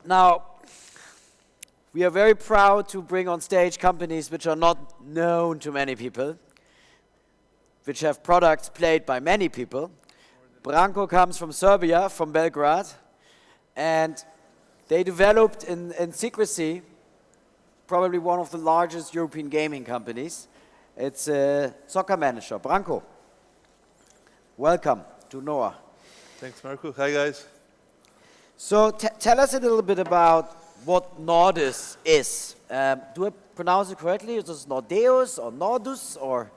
Now, we are very proud to bring on stage companies which are not known to many people, which have products played by many people. Branko comes from Serbia, from Belgrade, and they developed in secrecy probably one of the largest European gaming companies. It's a soccer manager. Branko, welcome to NOAH. Thanks, Marco. Hi, guys. So tell us a little bit about what Nordeus is. Do I pronounce it correctly? Is this Nordeus or Nordeus, or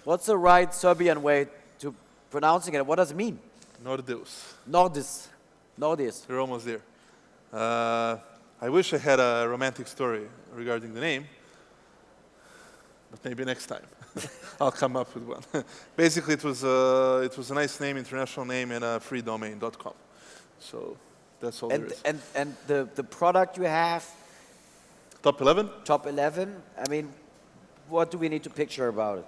what's the right Serbian way to pronouncing it? What does it mean? Nordeus. Nordeus. Nordeus. You're almost there. I wish I had a romantic story regarding the name, but maybe next time I'll come up with one. Basically, it was a nice name, international name, and a free domain.com. So that's all there is. And the product you have? Top 11? Top 11. I mean, what do we need to picture about it?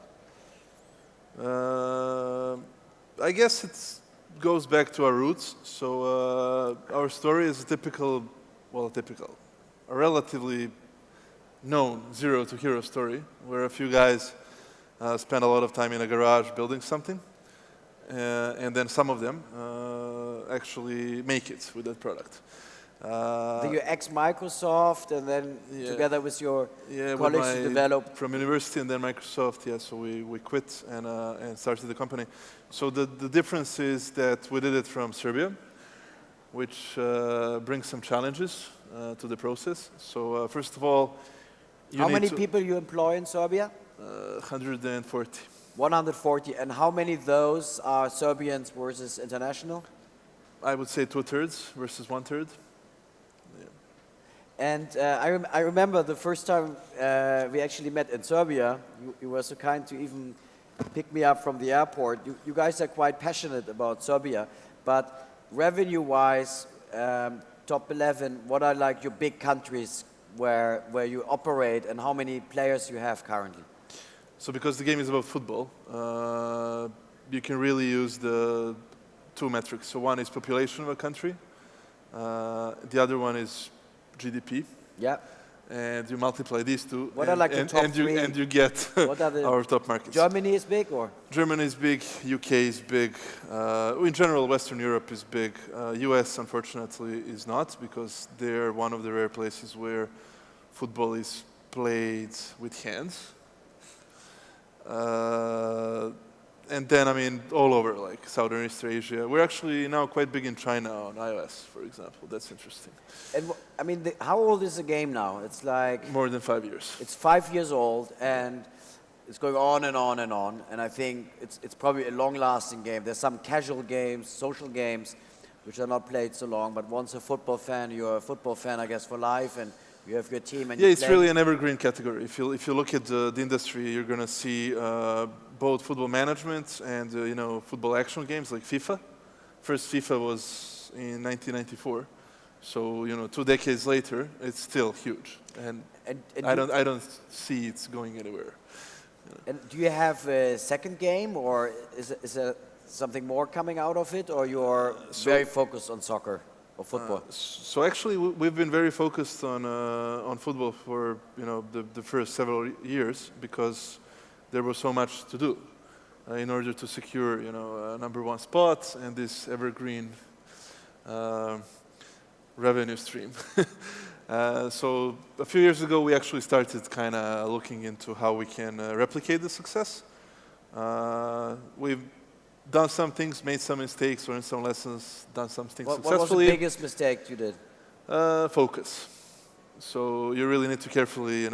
I guess it goes back to our roots. So our story is a relatively known zero to hero story, where a few guys spend a lot of time in a garage building something, and then some of them actually make it with that product. Your ex-Microsoft, and then together with your colleagues you developed? From university and then Microsoft, yeah, so we quit and started the company. So the difference is that we did it from Serbia, which brings some challenges to the process. So first of all, how many people you employ in Serbia? 140. 140, and how many of those are Serbians versus international? I would say 2/3 versus 1/3. Yeah. And I remember the first time we actually met in Serbia, you were so kind to even pick me up from the airport. You guys are quite passionate about Serbia, but revenue-wise, top 11, what are like your big countries where you operate, and how many players you have currently? So because the game is about football, you can really use the two metrics. So one is population of a country, the other one is GDP. Yeah. And you multiply these two, what are like the top three? And you get our top markets. Germany is big, or? Germany is big, UK is big. In general, Western Europe is big. US, unfortunately, is not, because they're one of the rare places where football is played with hands. And then, I mean, all over, like Southern East Asia. We're actually now quite big in China on iOS, for example. That's interesting. And I mean, how old is the game now? It's like... More than 5 years. It's 5 years old, and it's going on and on and on. And I think it's probably a long-lasting game. There's some casual games, social games, which are not played so long. But once a football fan, you're a football fan, I guess, for life. And you have your team. And it's really an evergreen category. If you look at the industry, you're going to see both football management and football action games like FIFA. First FIFA was in 1994, so 2 decades later, it's still huge, and I don't see it's going anywhere. And do you have a second game, or is there something more coming out of it, or you're very focused on soccer? Or football? So actually, we've been very focused on football for the first several years, because there was so much to do in order to secure a #1 spot and this evergreen revenue stream. So a few years ago, we actually started kind of looking into how we can replicate the success. We've done some things, made some mistakes, learned some lessons, done some things successfully. What was the biggest mistake you did? Focus. So you really need to carefully,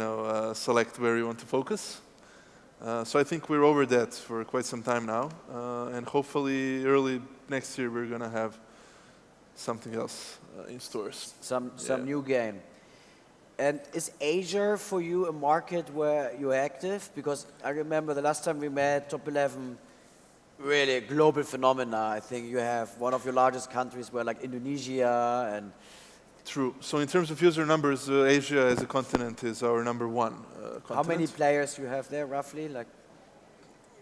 select where you want to focus. So I think we're over that for quite some time now, and hopefully early next year we're going to have something else in stores. Some new game. And is Asia for you a market where you're active? Because I remember the last time we met, top 11. Really a global phenomena. I think you have one of your largest countries where like Indonesia and... True. So in terms of user numbers, Asia as a continent is our #1 continent. How many players do you have there, roughly? Like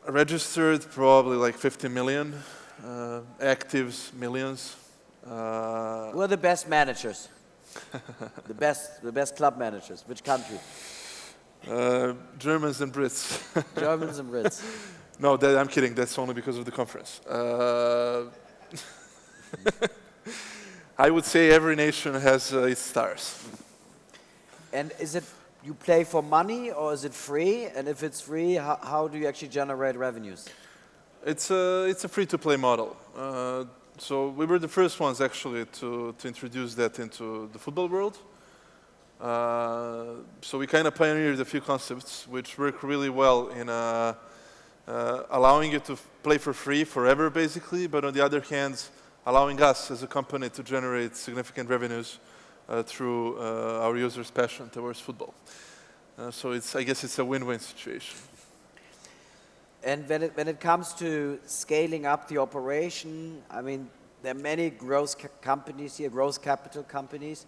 registered, probably like 50 million. Actives, millions. Who are the best managers? The best club managers. Which country? Germans and Brits. Germans and Brits. No, I'm kidding. That's only because of the conference. I would say every nation has its stars. And is it you play for money or is it free? And if it's free, how do you actually generate revenues? It's a free-to-play model. So we were the first ones actually to introduce that into the football world. So we kind of pioneered a few concepts which work really well in allowing you to play for free forever, basically, but on the other hand, allowing us as a company to generate significant revenues through our users' passion towards football. So I guess it's a win-win situation. And when it comes to scaling up the operation, I mean, there are many growth companies here, growth capital companies.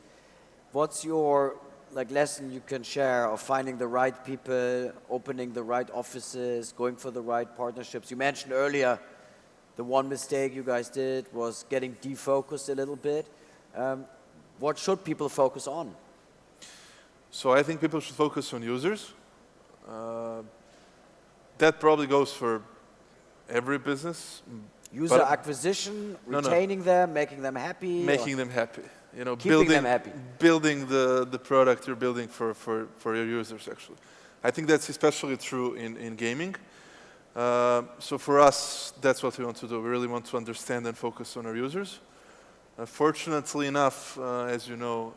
What's your lesson you can share of finding the right people, opening the right offices, going for the right partnerships? You mentioned earlier the one mistake you guys did was getting defocused a little bit. What should people focus on? So I think people should focus on users. That probably goes for every business. User acquisition, retaining them, making them happy? Making them happy. Keeping them happy. Building the product you're building for your users, actually. I think that's especially true in gaming. So for us, that's what we want to do. We really want to understand and focus on our users. Fortunately enough, as you know,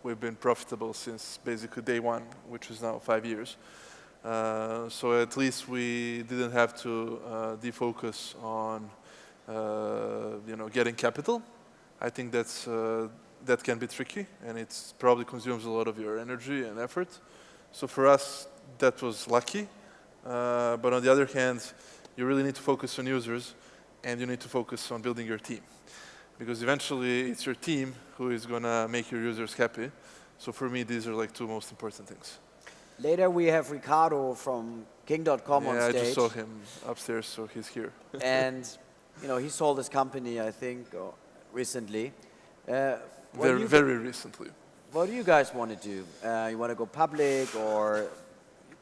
we've been profitable since basically day one, which is now 5 years. So at least we didn't have to defocus on getting capital. I think that can be tricky, and it probably consumes a lot of your energy and effort. So for us, that was lucky. But on the other hand, you really need to focus on users, and you need to focus on building your team. Because eventually, it's your team who is going to make your users happy. So for me, these are two most important things. Later, we have Ricardo from King.com on stage. Yeah, I just saw him upstairs, so he's here. And, he sold his company, I think, recently. Very recently. What do you guys want to do? You want to go public, or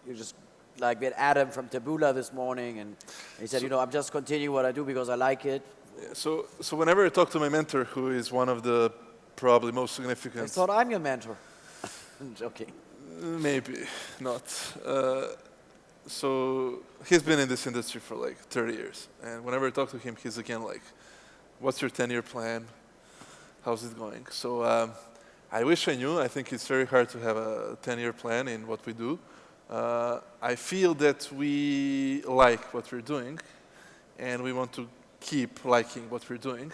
you just, we had Adam from Taboola this morning, and he said, I'm just continuing what I do because I like it. Yeah, so whenever I talk to my mentor, who is one of the probably most significant... I thought I'm your mentor. I'm joking. Maybe not. So he's been in this industry for 30 years. And whenever I talk to him, he's again what's your 10-year plan? How's it going? So I wish I knew. I think it's very hard to have a 10-year plan in what we do. I feel that we like what we're doing, and we want to keep liking what we're doing.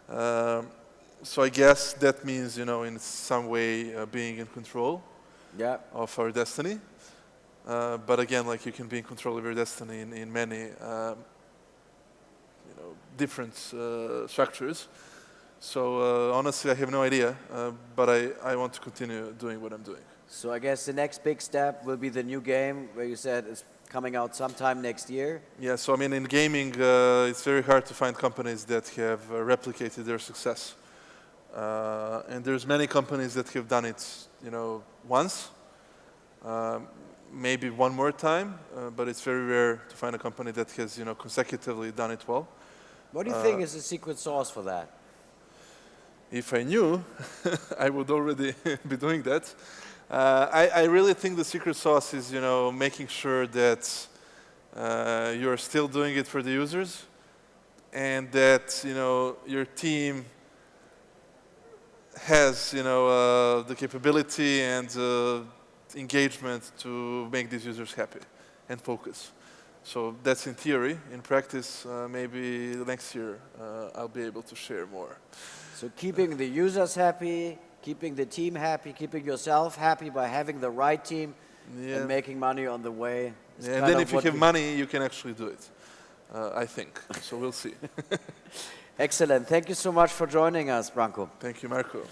So I guess that means, in some way being in control of our destiny. But again, you can be in control of your destiny in many different structures. So honestly, I have no idea, but I want to continue doing what I'm doing. So I guess the next big step will be the new game, where you said it's coming out sometime next year. Yeah, so in gaming, it's very hard to find companies that have replicated their success. And there's many companies that have done it, once, maybe one more time, but it's very rare to find a company that has, consecutively done it well. What do you think is the secret sauce for that? If I knew, I would already be doing that. I really think the secret sauce is, making sure that you're still doing it for the users, and that, your team has, the capability and engagement to make these users happy and focus. So that's in theory. In practice, maybe next year I'll be able to share more. So keeping the users happy, keeping the team happy, keeping yourself happy by having the right team and making money on the way. Yeah, and then if you have money, you can actually do it, I think. So we'll see. Excellent. Thank you so much for joining us, Branko. Thank you, Marco.